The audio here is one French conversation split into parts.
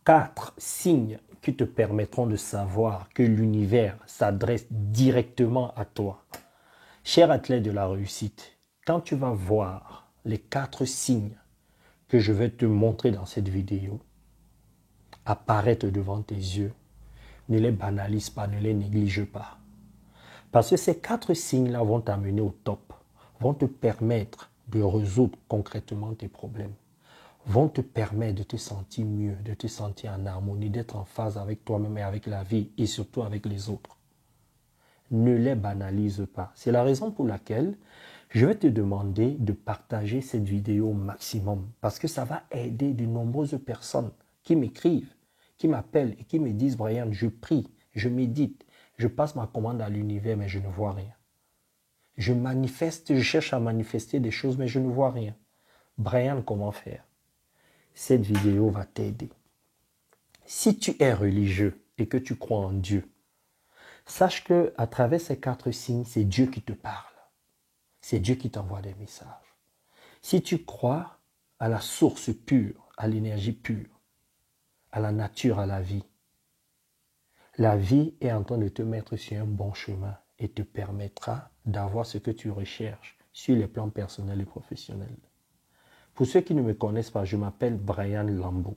4 signes qui te permettront de savoir que l'univers s'adresse directement à toi. Cher athlète de la réussite, quand tu vas voir les 4 signes que je vais te montrer dans cette vidéo apparaître devant tes yeux, ne les banalise pas, ne les néglige pas. Parce que ces 4 signes-là vont t'amener au top, vont te permettre de résoudre concrètement tes problèmes, vont te permettre de te sentir mieux, de te sentir en harmonie, d'être en phase avec toi-même et avec la vie et surtout avec les autres. Ne les banalise pas. C'est la raison pour laquelle je vais te demander de partager cette vidéo au maximum parce que ça va aider de nombreuses personnes qui m'écrivent, qui m'appellent et qui me disent « Brian, je prie, je médite, je passe ma commande à l'univers mais je ne vois rien. Je manifeste, je cherche à manifester des choses mais je ne vois rien. Brian, comment faire ?» Cette vidéo va t'aider. Si tu es religieux et que tu crois en Dieu, sache qu'à travers ces 4 signes, c'est Dieu qui te parle. C'est Dieu qui t'envoie des messages. Si tu crois à la source pure, à l'énergie pure, à la nature, à la vie est en train de te mettre sur un bon chemin et te permettra d'avoir ce que tu recherches sur les plans personnels et professionnels. Pour ceux qui ne me connaissent pas, je m'appelle Brian Lambeau.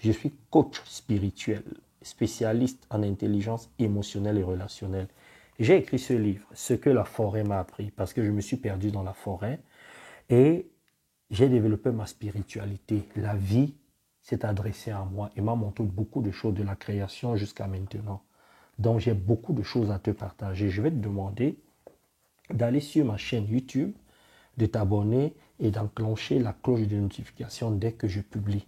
Je suis coach spirituel, spécialiste en intelligence émotionnelle et relationnelle. J'ai écrit ce livre, Ce que la forêt m'a appris, parce que je me suis perdu dans la forêt et j'ai développé ma spiritualité. La vie s'est adressée à moi et m'a montré beaucoup de choses de la création jusqu'à maintenant. Donc j'ai beaucoup de choses à te partager. Je vais te demander d'aller sur ma chaîne YouTube, de t'abonner et d'enclencher la cloche de notification dès que je publie.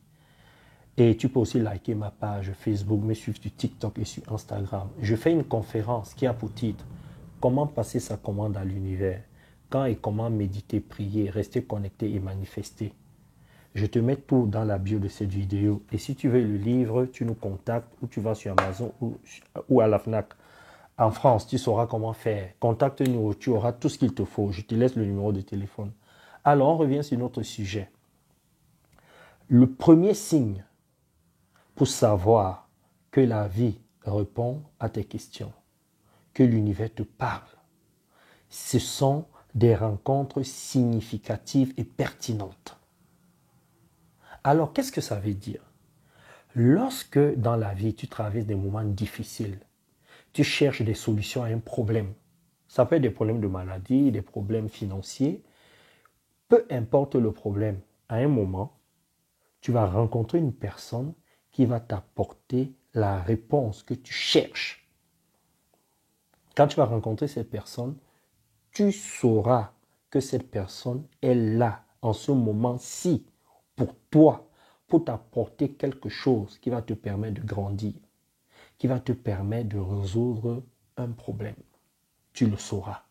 Et tu peux aussi liker ma page Facebook, me suivre sur TikTok et sur Instagram. Je fais une conférence qui a pour titre « Comment passer sa commande à l'univers ?» Quand et comment méditer, prier, rester connecté et manifester. Je te mets tout dans la bio de cette vidéo. Et si tu veux le livre, tu nous contactes ou tu vas sur Amazon ou à la FNAC. En France, tu sauras comment faire. Contacte-nous, tu auras tout ce qu'il te faut. Je te laisse le numéro de téléphone. Alors, on revient sur notre sujet. Le premier signe pour savoir que la vie répond à tes questions, que l'univers te parle, ce sont des rencontres significatives et pertinentes. Alors, qu'est-ce que ça veut dire? Lorsque dans la vie, tu traverses des moments difficiles, tu cherches des solutions à un problème, ça peut être des problèmes de maladie, des problèmes financiers, peu importe le problème, à un moment, tu vas rencontrer une personne qui va t'apporter la réponse que tu cherches. Quand tu vas rencontrer cette personne, tu sauras que cette personne est là en ce moment-ci pour toi, pour t'apporter quelque chose qui va te permettre de grandir, qui va te permettre de résoudre un problème. Tu le sauras.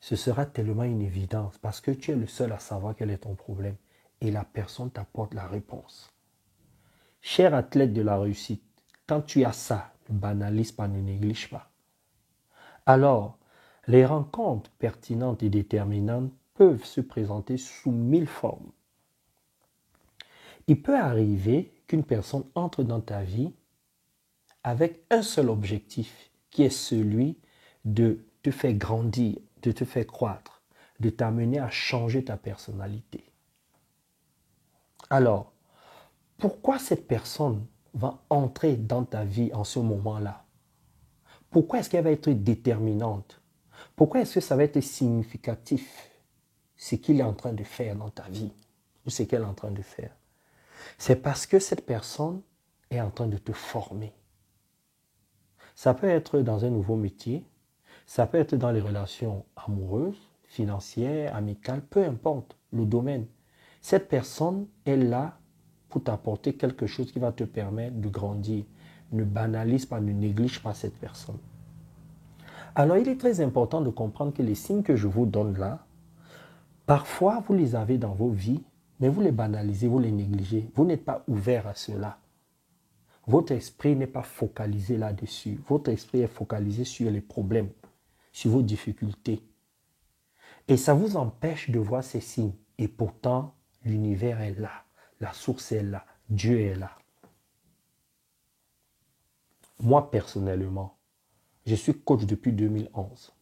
Ce sera tellement une évidence parce que tu es le seul à savoir quel est ton problème et la personne t'apporte la réponse. Cher athlète de la réussite, quand tu as ça, ne banalise pas, ne néglige pas. Alors, les rencontres pertinentes et déterminantes peuvent se présenter sous 1000 formes. Il peut arriver qu'une personne entre dans ta vie avec un seul objectif, qui est celui de te faire grandir, de te faire croître, de t'amener à changer ta personnalité. Alors, pourquoi cette personne va entrer dans ta vie en ce moment-là? Pourquoi est-ce qu'elle va être déterminante? Pourquoi est-ce que ça va être significatif, ce qu'il est en train de faire dans ta vie ou ce qu'elle est en train de faire? C'est parce que cette personne est en train de te former. Ça peut être dans un nouveau métier, ça peut être dans les relations amoureuses, financières, amicales, peu importe le domaine. Cette personne est là pour t'apporter quelque chose qui va te permettre de grandir. Ne banalise pas, ne néglige pas cette personne. Alors, il est très important de comprendre que les signes que je vous donne là, parfois vous les avez dans vos vies, mais vous les banalisez, vous les négligez. Vous n'êtes pas ouvert à cela. Votre esprit n'est pas focalisé là-dessus. Votre esprit est focalisé sur les problèmes, sur vos difficultés. Et ça vous empêche de voir ces signes. Et pourtant, l'univers est là. La source est là. Dieu est là. moi personnellement, je suis coach depuis 2011.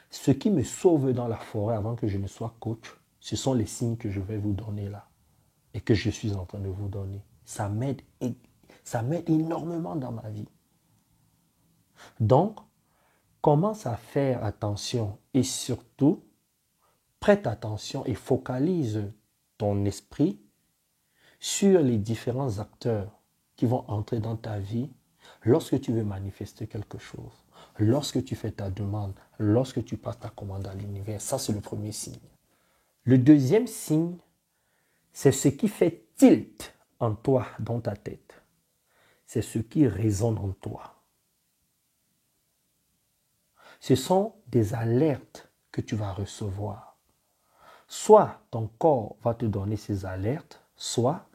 Ce qui me sauve dans la forêt avant que je ne sois coach, ce sont les signes que je vais vous donner là et que je suis en train de vous donner. Ça m'aide énormément dans ma vie. Donc, commence à faire attention et surtout, prête attention et focalise ton esprit sur les différents acteurs qui vont entrer dans ta vie lorsque tu veux manifester quelque chose, lorsque tu fais ta demande, lorsque tu passes ta commande à l'univers. Ça, c'est le premier signe. Le deuxième signe, c'est ce qui fait tilt en toi, dans ta tête. C'est ce qui résonne en toi. Ce sont des alertes que tu vas recevoir. Soit ton corps va te donner ces alertes, soit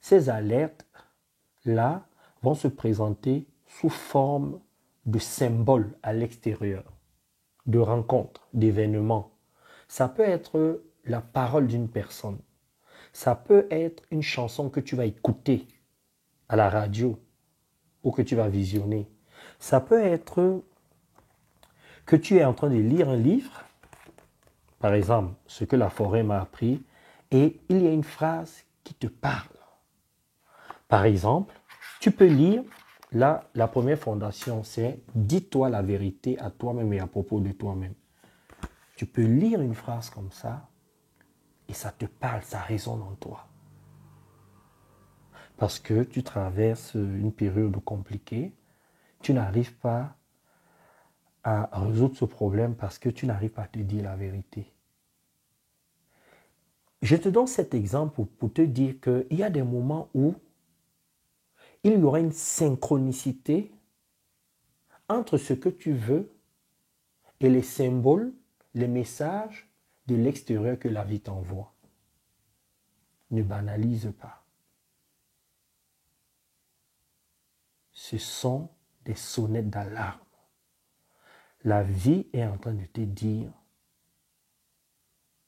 ces alertes-là vont se présenter sous forme de symboles à l'extérieur, de rencontres, d'événements. Ça peut être la parole d'une personne. Ça peut être une chanson que tu vas écouter à la radio ou que tu vas visionner. Ça peut être que tu es en train de lire un livre, par exemple, ce que la forêt m'a appris, et il y a une phrase qui te parle. Par exemple, tu peux lire, là, la première fondation, c'est « Dis-toi la vérité à toi-même et à propos de toi-même ». Tu peux lire une phrase comme ça, et ça te parle, ça résonne en toi. Parce que tu traverses une période compliquée, tu n'arrives pas à résoudre ce problème parce que tu n'arrives pas à te dire la vérité. Je te donne cet exemple pour te dire qu'il y a des moments où il y aura une synchronicité entre ce que tu veux et les symboles, les messages de l'extérieur que la vie t'envoie. Ne banalise pas. Ce sont des sonnettes d'alarme. La vie est en train de te dire,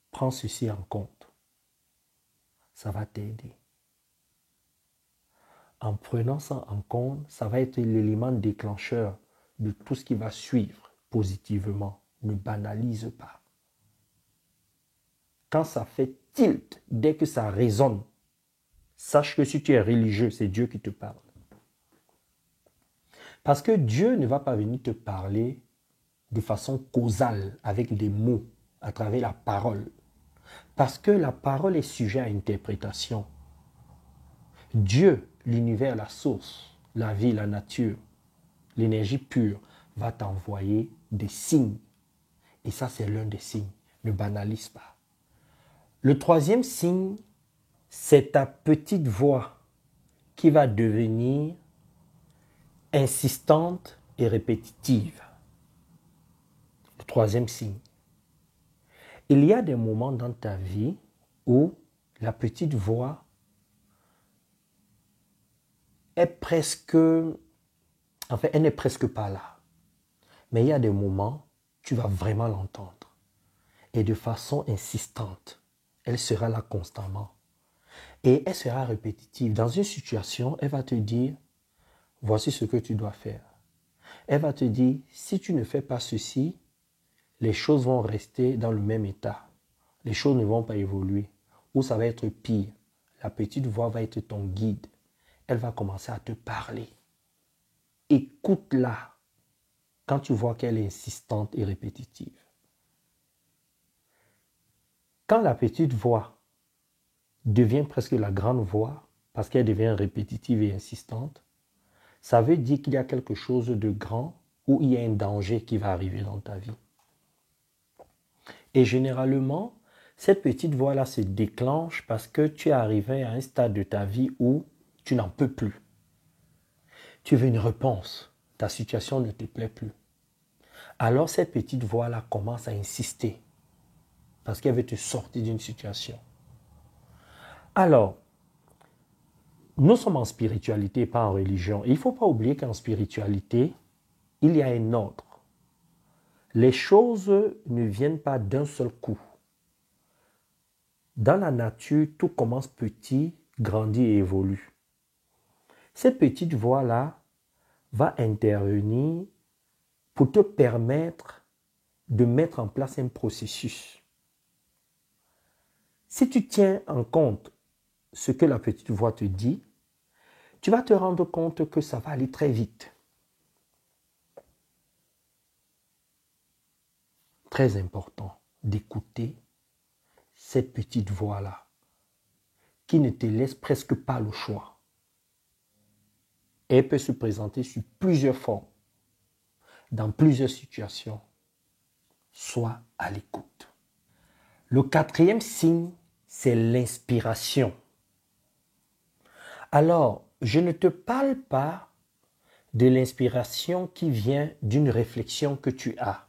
prends ceci en compte. Ça va t'aider. En prenant ça en compte, ça va être l'élément déclencheur de tout ce qui va suivre positivement. Ne banalise pas. Quand ça fait tilt, dès que ça résonne, sache que si tu es religieux, c'est Dieu qui te parle. Parce que Dieu ne va pas venir te parler de façon causale, avec des mots, à travers la parole. Parce que la parole est sujet à interprétation. Dieu, l'univers, la source, la vie, la nature, l'énergie pure, va t'envoyer des signes. Et ça, c'est l'un des signes. Ne banalise pas. Le troisième signe, c'est ta petite voix qui va devenir insistante et répétitive. Le troisième signe. Il y a des moments dans ta vie où la petite voix est presque, elle n'est presque pas là. Mais il y a des moments, tu vas vraiment l'entendre. Et de façon insistante, elle sera là constamment. Et elle sera répétitive. Dans une situation, elle va te dire, voici ce que tu dois faire. Elle va te dire, si tu ne fais pas ceci, les choses vont rester dans le même état. Les choses ne vont pas évoluer. Ou ça va être pire. La petite voix va être ton guide. Elle va commencer à te parler. Écoute-la quand tu vois qu'elle est insistante et répétitive. Quand la petite voix devient presque la grande voix, parce qu'elle devient répétitive et insistante, ça veut dire qu'il y a quelque chose de grand ou il y a un danger qui va arriver dans ta vie. Et généralement, cette petite voix-là se déclenche parce que tu es arrivé à un stade de ta vie où tu n'en peux plus. Tu veux une réponse. Ta situation ne te plaît plus. Alors cette petite voix-là commence à insister parce qu'elle veut te sortir d'une situation. Alors, nous sommes en spiritualité, pas en religion. Et il ne faut pas oublier qu'en spiritualité, il y a un ordre. Les choses ne viennent pas d'un seul coup. Dans la nature, tout commence petit, grandit et évolue. Cette petite voix-là va intervenir pour te permettre de mettre en place un processus. Si tu tiens en compte ce que la petite voix te dit, tu vas te rendre compte que ça va aller très vite. Très important d'écouter cette petite voix-là, qui ne te laisse presque pas le choix. Elle peut se présenter sous plusieurs formes, dans plusieurs situations. Sois à l'écoute. Le quatrième signe, c'est l'inspiration. Alors, je ne te parle pas de l'inspiration qui vient d'une réflexion que tu as.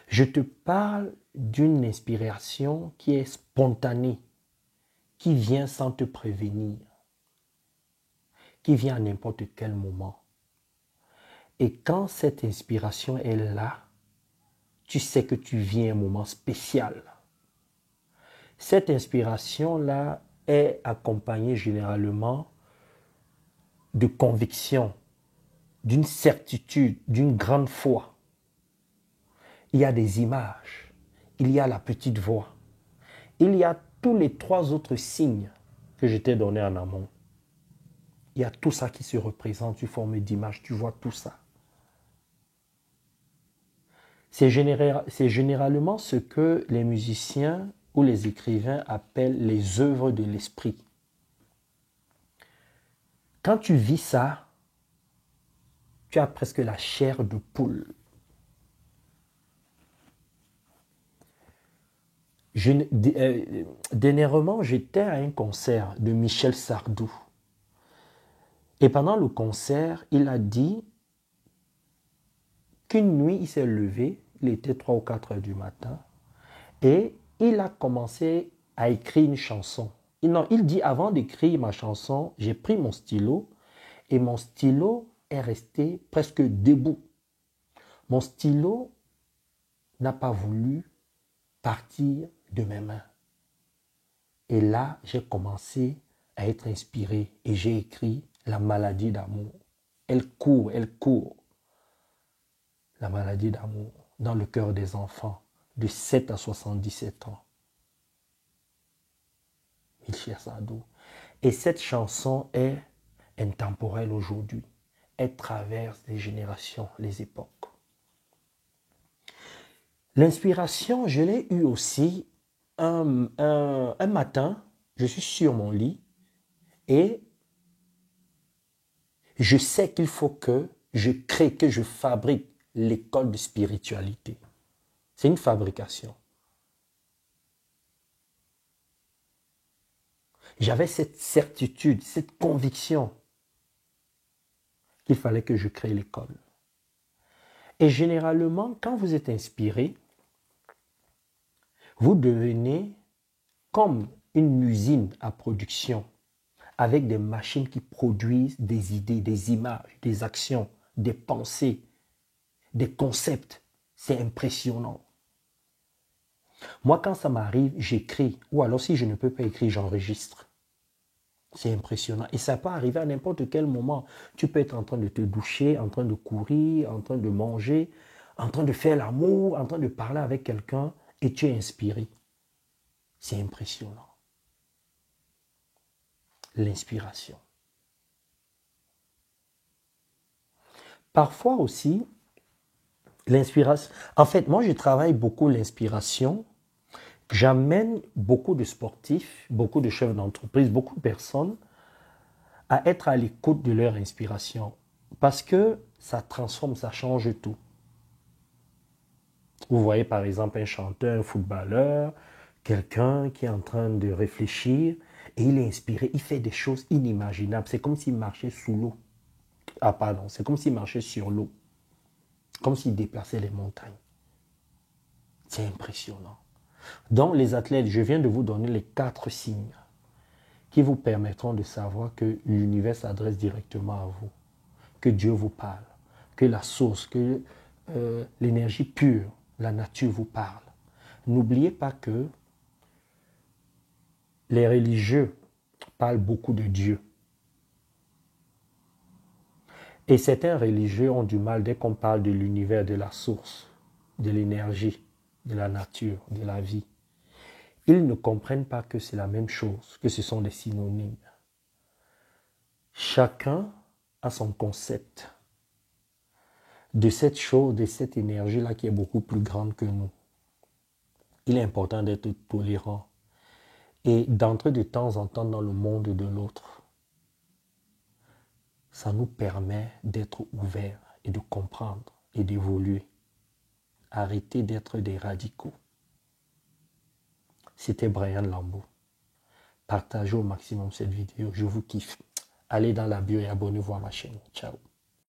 Je te parle d'une inspiration qui est spontanée, qui vient sans te prévenir, qui vient à n'importe quel moment. Et quand cette inspiration est là, tu sais que tu vis un moment spécial. Cette inspiration-là est accompagnée généralement de conviction, d'une certitude, d'une grande foi. Il y a des images, il y a la petite voix, il y a tous les trois autres signes que je t'ai donnés en amont. Il y a tout ça qui se représente sous forme d'image, tu vois tout ça. C'est généralement ce que les musiciens ou les écrivains appellent les œuvres de l'esprit. Quand tu vis ça, tu as presque la chair de poule. Dernièrement, j'étais à un concert de Michel Sardou. Et pendant le concert, il a dit qu'une nuit, il s'est levé, il était 3 ou 4 heures du matin, et il a commencé à écrire une chanson. Il dit, avant d'écrire ma chanson, j'ai pris mon stylo, et mon stylo est resté presque debout. Mon stylo n'a pas voulu partir de mes mains. Et là, j'ai commencé à être inspiré et j'ai écrit La maladie d'amour. Elle court. La maladie d'amour dans le cœur des enfants de 7 à 77 ans. Michel Sardou. Et cette chanson est intemporelle aujourd'hui. Elle traverse les générations, les époques. L'inspiration, je l'ai eue aussi un matin. Je suis sur mon lit et je sais qu'il faut que je crée, que je fabrique l'école de spiritualité. C'est une fabrication. J'avais cette certitude, cette conviction qu'il fallait que je crée l'école. Et généralement, quand vous êtes inspiré, vous devenez comme une usine à production avec des machines qui produisent des idées, des images, des actions, des pensées, des concepts. C'est impressionnant. Moi, quand ça m'arrive, j'écris. Ou alors, si je ne peux pas écrire, j'enregistre. C'est impressionnant. Et ça peut arriver à n'importe quel moment. Tu peux être en train de te doucher, en train de courir, en train de manger, en train de faire l'amour, en train de parler avec quelqu'un et tu es inspiré. C'est impressionnant. L'inspiration. Parfois aussi, l'inspiration. En fait, moi, je travaille beaucoup l'inspiration. J'amène beaucoup de sportifs, beaucoup de chefs d'entreprise, beaucoup de personnes à être à l'écoute de leur inspiration. Parce que ça transforme, ça change tout. Vous voyez par exemple un chanteur, un footballeur, quelqu'un qui est en train de réfléchir et il est inspiré, il fait des choses inimaginables. C'est comme s'il marchait sous l'eau. Ah pardon, c'est comme s'il marchait sur l'eau. Comme s'il déplaçait les montagnes. C'est impressionnant. Donc les athlètes, je viens de vous donner les 4 signes qui vous permettront de savoir que l'univers s'adresse directement à vous, que Dieu vous parle, que la source, que l'énergie pure, la nature vous parle. N'oubliez pas que les religieux parlent beaucoup de Dieu. Et certains religieux ont du mal dès qu'on parle de l'univers, de la source, de l'énergie, de la nature, de la vie. Ils ne comprennent pas que c'est la même chose, que ce sont des synonymes. Chacun a son concept de cette chose, de cette énergie-là qui est beaucoup plus grande que nous. Il est important d'être tolérant et d'entrer de temps en temps dans le monde de l'autre. Ça nous permet d'être ouverts et de comprendre et d'évoluer. Arrêtez d'être des radicaux. C'était Brian Lambeau. Partagez au maximum cette vidéo. Je vous kiffe. Allez dans la bio et abonnez-vous à ma chaîne. Ciao.